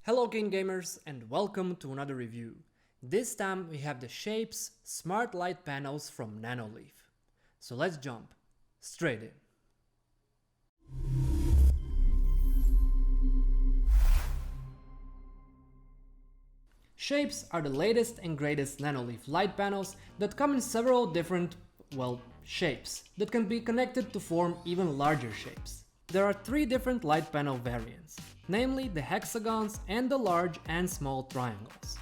Hello KeenGamers and welcome to another review. This time we have the Shapes Smart Light panels from Nanoleaf. So let's jump straight in. Shapes are the latest and greatest Nanoleaf light panels that come in several different, shapes that can be connected to form even larger shapes. There are three different light panel variants, namely the hexagons and the large and small triangles.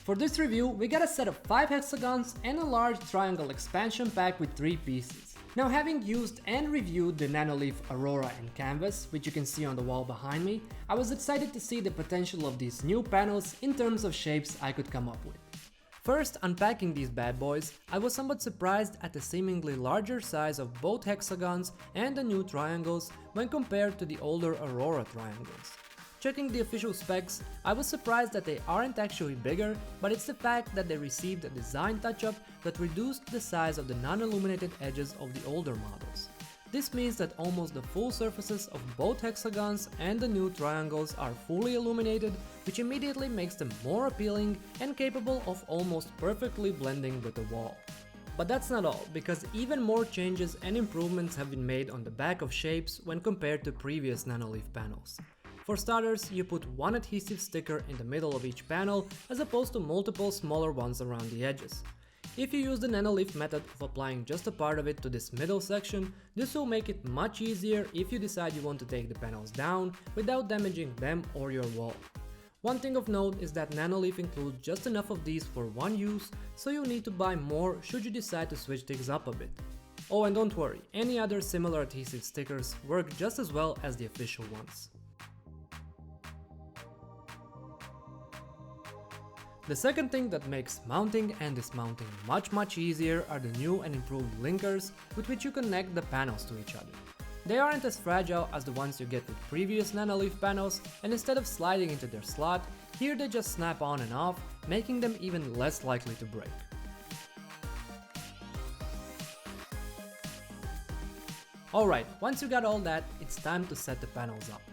For this review, we got a set of 5 hexagons and a large triangle expansion pack with 3 pieces. Now, having used and reviewed the Nanoleaf Aurora and Canvas, which you can see on the wall behind me, I was excited to see the potential of these new panels in terms of shapes I could come up with. First, unpacking these bad boys, I was somewhat surprised at the seemingly larger size of both hexagons and the new triangles when compared to the older Aurora triangles. Checking the official specs, I was surprised that they aren't actually bigger, but it's the fact that they received a design touch-up that reduced the size of the non-illuminated edges of the older models. This means that almost the full surfaces of both hexagons and the new triangles are fully illuminated, which immediately makes them more appealing and capable of almost perfectly blending with the wall. But that's not all, because even more changes and improvements have been made on the back of Shapes when compared to previous Nanoleaf panels. For starters, you put one adhesive sticker in the middle of each panel as opposed to multiple smaller ones around the edges. If you use the Nanoleaf method of applying just a part of it to this middle section, this will make it much easier if you decide you want to take the panels down without damaging them or your wall. One thing of note is that Nanoleaf includes just enough of these for one use, so you'll need to buy more should you decide to switch things up a bit. Oh, and don't worry, any other similar adhesive stickers work just as well as the official ones. The second thing that makes mounting and dismounting much easier are the new and improved linkers with which you connect the panels to each other. They aren't as fragile as the ones you get with previous Nanoleaf panels, and instead of sliding into their slot, here they just snap on and off, making them even less likely to break. Alright, once you got all that, it's time to set the panels up.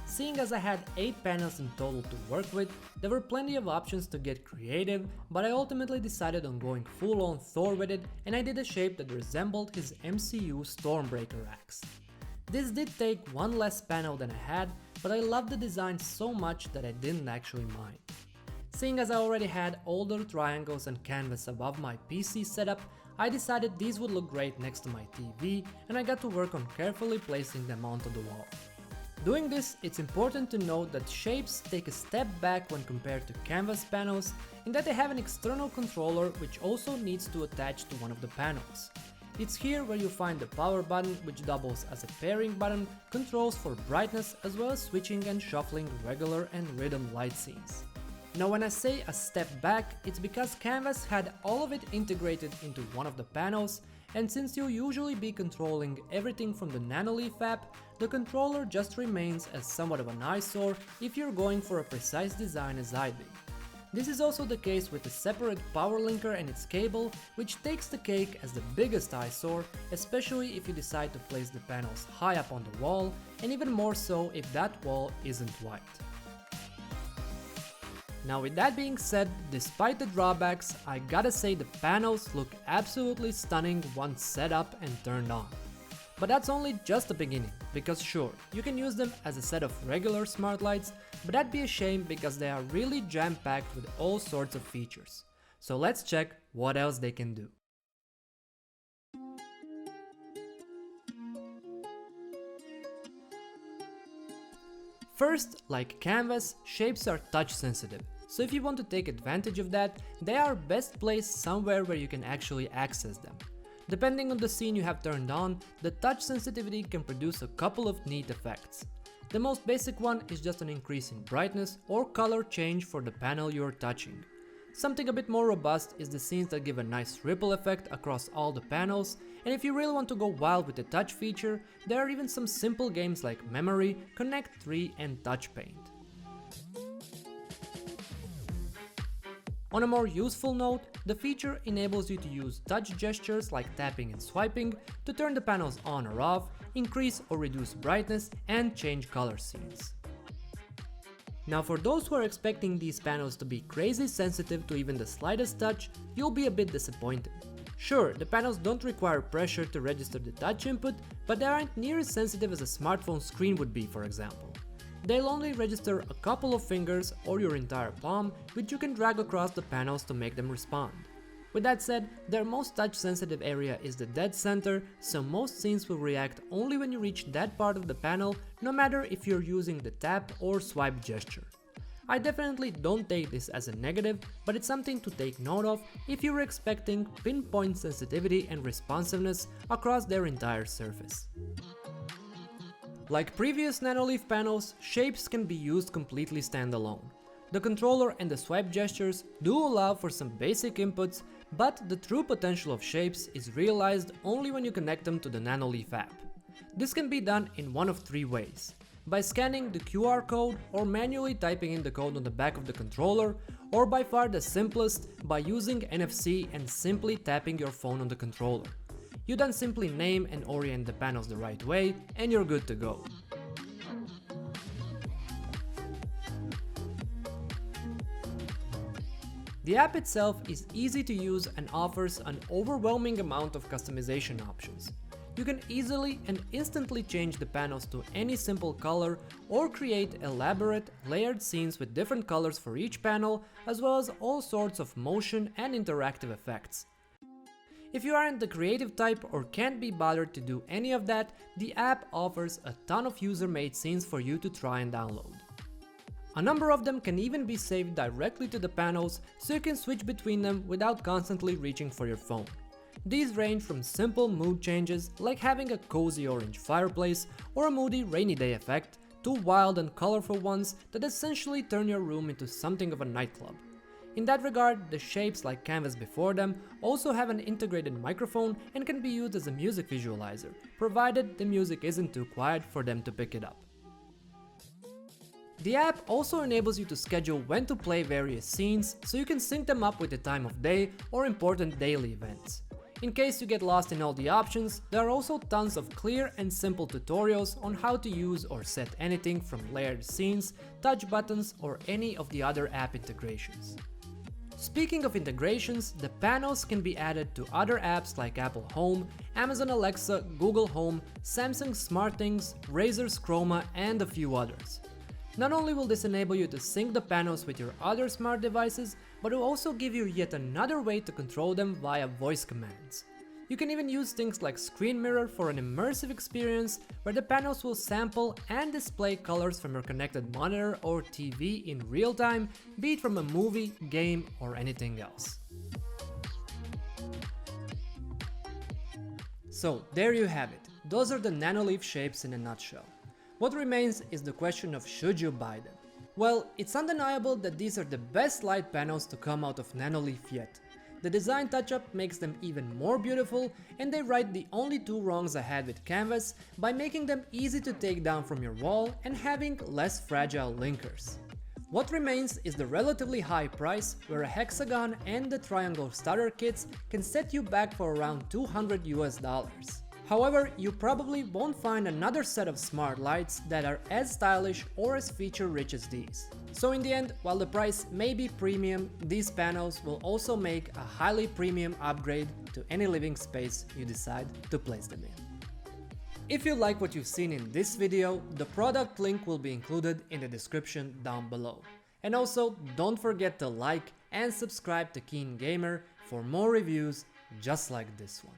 Seeing as I had 8 panels in total to work with, there were plenty of options to get creative, but I ultimately decided on going full-on Thor with it, and I did a shape that resembled his MCU Stormbreaker axe. This did take one less panel than I had, but I loved the design so much that I didn't actually mind. Seeing as I already had older triangles and canvas above my PC setup, I decided these would look great next to my TV, and I got to work on carefully placing them onto the wall. Doing this, it's important to note that Shapes take a step back when compared to canvas panels in that they have an external controller which also needs to attach to one of the panels. It's here where you find the power button, which doubles as a pairing button, controls for brightness as well as switching and shuffling regular and rhythm light scenes. Now when I say a step back, it's because Canvas had all of it integrated into one of the panels, and since you'll usually be controlling everything from the Nanoleaf app, the controller just remains as somewhat of an eyesore if you're going for a precise design as I did. This is also the case with the separate power linker and its cable, which takes the cake as the biggest eyesore, especially if you decide to place the panels high up on the wall, and even more so if that wall isn't white. Now with that being said, despite the drawbacks, I gotta say the panels look absolutely stunning once set up and turned on. But that's only just the beginning, because sure, you can use them as a set of regular smart lights, but that'd be a shame because they are really jam-packed with all sorts of features. So let's check what else they can do. First, like Canvas, Shapes are touch sensitive, so if you want to take advantage of that, they are best placed somewhere where you can actually access them. Depending on the scene you have turned on, the touch sensitivity can produce a couple of neat effects. The most basic one is just an increase in brightness or color change for the panel you're touching. Something a bit more robust is the scenes that give a nice ripple effect across all the panels, and if you really want to go wild with the touch feature, there are even some simple games like Memory, Connect 3 and Touch Paint. On a more useful note, the feature enables you to use touch gestures like tapping and swiping to turn the panels on or off, increase or reduce brightness, and change color scenes. Now for those who are expecting these panels to be crazy sensitive to even the slightest touch, you'll be a bit disappointed. Sure, the panels don't require pressure to register the touch input, but they aren't near as sensitive as a smartphone screen would be, for example. They'll only register a couple of fingers or your entire palm, which you can drag across the panels to make them respond. With that said, their most touch sensitive area is the dead center, so most scenes will react only when you reach that part of the panel, no matter if you're using the tap or swipe gesture. I definitely don't take this as a negative, but it's something to take note of if you're expecting pinpoint sensitivity and responsiveness across their entire surface. Like previous Nanoleaf panels, shapes can be used completely standalone. The controller and the swipe gestures do allow for some basic inputs, but the true potential of shapes is realized only when you connect them to the Nanoleaf app. This can be done in one of three ways: by scanning the QR code or manually typing in the code on the back of the controller, or by far the simplest, by using NFC and simply tapping your phone on the controller. You then simply name and orient the panels the right way and you're good to go. The app itself is easy to use and offers an overwhelming amount of customization options. You can easily and instantly change the panels to any simple color or create elaborate, layered scenes with different colors for each panel, as well as all sorts of motion and interactive effects. If you aren't the creative type or can't be bothered to do any of that, the app offers a ton of user-made scenes for you to try and download. A number of them can even be saved directly to the panels, so you can switch between them without constantly reaching for your phone. These range from simple mood changes, like having a cozy orange fireplace or a moody rainy day effect, to wild and colorful ones that essentially turn your room into something of a nightclub. In that regard, the shapes like Canvas before them also have an integrated microphone and can be used as a music visualizer, provided the music isn't too quiet for them to pick it up. The app also enables you to schedule when to play various scenes, so you can sync them up with the time of day or important daily events. In case you get lost in all the options, there are also tons of clear and simple tutorials on how to use or set anything from layered scenes, touch buttons, or any of the other app integrations. Speaking of integrations, the panels can be added to other apps like Apple Home, Amazon Alexa, Google Home, Samsung SmartThings, Razer's Chroma, and a few others. Not only will this enable you to sync the panels with your other smart devices, but it will also give you yet another way to control them via voice commands. You can even use things like Screen Mirror for an immersive experience where the panels will sample and display colors from your connected monitor or TV in real time, be it from a movie, game, or anything else. So there you have it. Those are the Nanoleaf shapes in a nutshell. What remains is the question of should you buy them? Well, it's undeniable that these are the best light panels to come out of Nanoleaf yet. The design touch-up makes them even more beautiful, and they right the only two wrongs I had with Canvas by making them easy to take down from your wall and having less fragile linkers. What remains is the relatively high price, where a hexagon and the triangle starter kits can set you back for around $200 US. However, you probably won't find another set of smart lights that are as stylish or as feature-rich as these. So in the end, while the price may be premium, these panels will also make a highly premium upgrade to any living space you decide to place them in. If you like what you've seen in this video, the product link will be included in the description down below. And also, don't forget to like and subscribe to KeenGamer for more reviews just like this one.